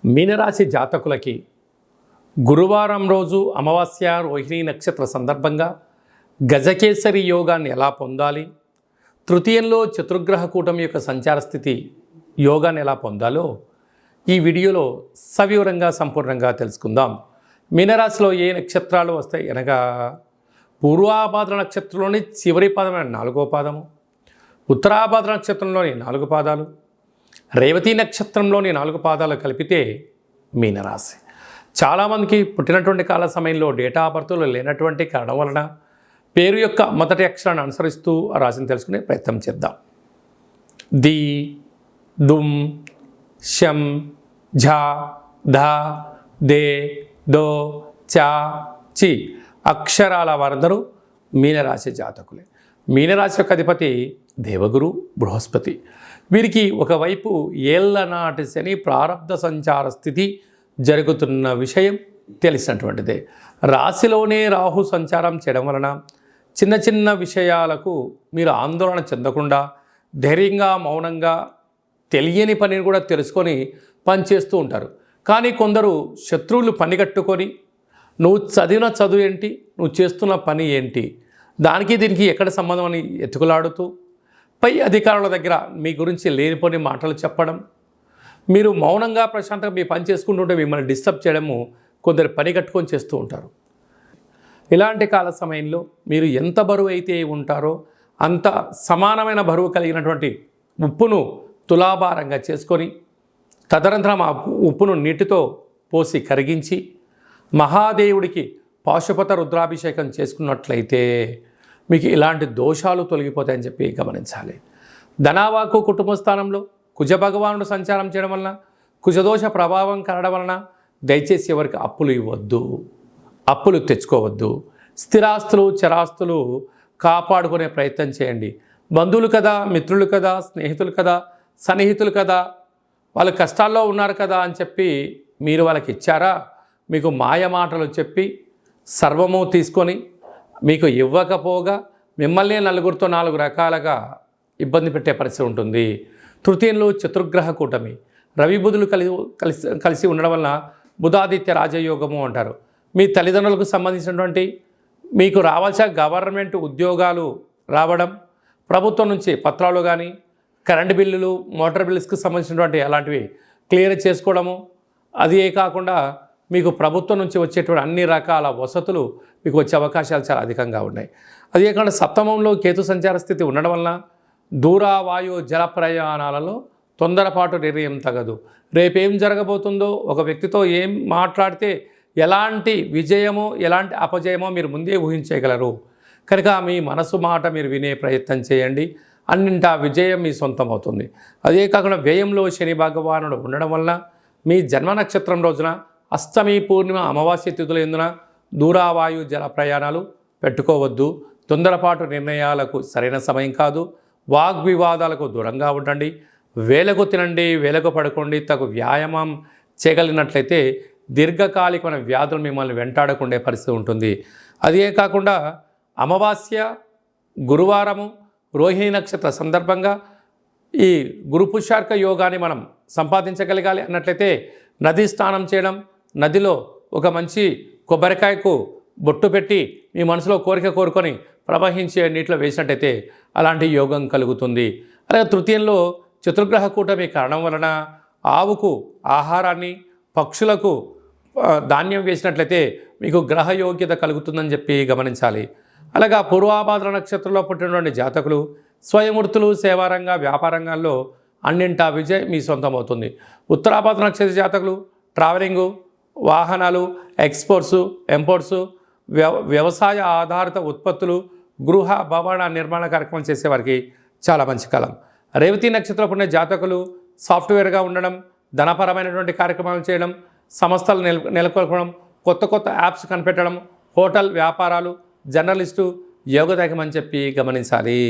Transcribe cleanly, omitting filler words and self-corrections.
మీనరాశి జాతకులకి గురువారం రోజు అమావాస్య రోహిణీ నక్షత్ర సందర్భంగా గజకేసరి యోగాన్ని ఎలా పొందాలి, తృతీయంలో చతుర్గ్రహ కూటమి యొక్క సంచార స్థితి యోగాన్ని ఎలా పొందాలో ఈ వీడియోలో సవివరంగా సంపూర్ణంగా తెలుసుకుందాం. మీనరాశిలో ఏ నక్షత్రాలు వస్తాయి అనగా పూర్వాభాద్ర నక్షత్రంలోని చివరి పాదమైన 4వ పాదము, ఉత్తరాభాద్ర నక్షత్రంలోని 4 పాదాలు, రేవతి నక్షత్రంలోని 4 పాదాలు కలిపితే మీనరాశి. చాలామందికి పుట్టినటువంటి కాల సమయంలో డేటా ఆఫ్ బర్త్లో లేనటువంటి కారణం వలన పేరు యొక్క మొదటి అక్షరాన్ని అనుసరిస్తూ ఆ రాశిని తెలుసుకునే ప్రయత్నం చేద్దాం. ది, దుమ్, శం, ఝ, ధ, దే, దో, చ, చి అక్షరాల వారందరూ మీనరాశి జాతకులే. మీనరాశి యొక్క అధిపతి దేవగురు బృహస్పతి. వీరికి ఒకవైపు ఏళ్ల నాటి శని ప్రారబ్ధ సంచార స్థితి జరుగుతున్న విషయం తెలిసినటువంటిదే. రాశిలోనే రాహు సంచారం చేయడం వలన చిన్న చిన్న విషయాలకు మీరు ఆందోళన చెందకుండా ధైర్యంగా మౌనంగా తెలియని పనిని కూడా తెలుసుకొని పనిచేస్తూ ఉంటారు. కానీ కొందరు శత్రువులు పనిగట్టుకొని నువ్వు చదివిన చదువు ఏంటి, నువ్వు చేస్తున్న పని ఏంటి, దానికి దీనికి ఎక్కడ సంబంధం అని ఎత్తుకులాడుతూ పై అధికారుల దగ్గర మీ గురించి లేనిపోని మాటలు చెప్పడం, మీరు మౌనంగా ప్రశాంతంగా మీ పని చేసుకుంటుంటే మిమ్మల్ని డిస్టర్బ్ చేయడము కొందరు పని కట్టుకొని చేస్తూ ఉంటారు. ఇలాంటి కాల సమయంలో మీరు ఎంత బరువు అయితే ఉంటారో అంత సమానమైన బరువు కలిగినటువంటి ఉప్పును తులాభారంగా చేసుకొని తదనంతరం ఆ ఉప్పును నీటితో పోసి కరిగించి మహాదేవుడికి పాశుపత రుద్రాభిషేకం చేసుకున్నట్లయితే మీకు ఇలాంటి దోషాలు తొలగిపోతాయని చెప్పి గమనించాలి. ధనావాకు కుటుంబ స్థానంలో కుజ భగవానుడు సంచారం చేయడం వలన కుజదోష ప్రభావం కలగడం వలన దయచేసి ఎవరికి అప్పులు ఇవ్వద్దు, అప్పులు తెచ్చుకోవద్దు. స్థిరాస్తులు చరాస్తులు కాపాడుకునే ప్రయత్నం చేయండి. బంధువులు కదా, మిత్రులు కదా, స్నేహితులు కదా, సన్నిహితులు కదా, వాళ్ళు కష్టాల్లో ఉన్నారు కదా అని చెప్పి మీరు వాళ్ళకి ఇచ్చారా, మీకు మాయ మాటలు చెప్పి సర్వము తీసుకొని మీకు ఇవ్వకపోగా మిమ్మల్ని నలుగురితో 4 రకాలుగా ఇబ్బంది పెట్టే పరిస్థితి ఉంటుంది. తృతీయంలో చతుర్గ్రహ కూటమి రవి బుధులు కలిసి ఉండడం వలన బుధాదిత్య రాజయోగము అంటారు. మీ తల్లిదండ్రులకు సంబంధించినటువంటి మీకు రావాల్సిన గవర్నమెంట్ ఉద్యోగాలు రావడం, ప్రభుత్వం నుంచి పత్రాలు కానీ కరెంటు బిల్లులు మోటార్ బిల్స్కి సంబంధించినటువంటి అలాంటివి క్లియర్ చేసుకోవడము, అదే కాకుండా మీకు ప్రభుత్వం నుంచి వచ్చేటువంటి అన్ని రకాల వసతులు మీకు వచ్చే అవకాశాలు చాలా అధికంగా ఉన్నాయి. అదే కాకుండా సప్తమంలో కేతు సంచార స్థితి ఉండడం వలన దూర వాయు జల ప్రయాణాలలో తొందరపాటు నిర్ణయం తగదు. రేపేం జరగబోతుందో, ఒక వ్యక్తితో ఏం మాట్లాడితే ఎలాంటి విజయమో ఎలాంటి అపజయమో మీరు ముందే ఊహించగలరు. కనుక మీ మనసు మాట మీరు వినే ప్రయత్నం చేయండి. అన్నింటా విజయం మీ సొంతం అవుతుంది. అదే కాకుండా వ్యయంలో శని భగవానుడు ఉండడం వలన మీ జన్మ నక్షత్రం రోజున అష్టమి, పూర్ణిమ, అమావాస్య తిథుల ఎందున దూరావాయు జల ప్రయాణాలు పెట్టుకోవద్దు. తొందరపాటు నిర్ణయాలకు సరైన సమయం కాదు. వాగ్వివాదాలకు దూరంగా ఉండండి. వేలకు తినండి, వేలకు పడుకోండి. తగు వ్యాయామం చేయగలిగినట్లయితే దీర్ఘకాలికమైన వ్యాధులు మిమ్మల్ని వెంటాడకుండే పరిస్థితి ఉంటుంది. అదే కాకుండా అమావాస్య, గురువారము, రోహిణి నక్షత్ర సందర్భంగా ఈ గురు పుష్యార్క యోగాన్ని మనం సంపాదించగలగాలి అన్నట్లయితే నది స్నానం చేయడం, నదిలో ఒక మంచి కొబ్బరికాయకు బొట్టు పెట్టి మీ మనసులో కోరిక కోరుకొని ప్రవహించే నీటిలో వేసినట్టయితే అలాంటి యోగం కలుగుతుంది. అలాగే తృతీయంలో చతుర్గ్రహ కూటమి కారణం వలన ఆవుకు ఆహారాన్ని, పక్షులకు ధాన్యం వేసినట్లయితే మీకు గ్రహ యోగ్యత కలుగుతుందని చెప్పి గమనించాలి. అలాగా పూర్వాభాద్ర నక్షత్రంలో పుట్టినటువంటి జాతకులు స్వయంవృత్తులు, సేవారంగ, వ్యాపారంగాల్లో అన్నింటా విజయ్ మీ సొంతం అవుతుంది. ఉత్తరాభాద్ర నక్షత్ర జాతకులు ట్రావెలింగు, వాహనాలు, ఎక్స్పోర్ట్సు, ఇంపోర్ట్సు, వ్యవసాయ ఆధారిత ఉత్పత్తులు, గృహ భవన నిర్మాణ కార్యక్రమం చేసేవారికి చాలా మంచి కాలం. రేవతి నక్షత్రంలో పుట్టిన జాతకులు సాఫ్ట్వేర్గా ఉండడం, ధనపరమైనటువంటి కార్యక్రమాలు చేయడం, సంస్థలు నెలకొల్పడం, కొత్త కొత్త యాప్స్ కనిపెట్టడం, హోటల్ వ్యాపారాలు, జర్నలిస్టు యోగదాయకం అని చెప్పి గమనించాలి.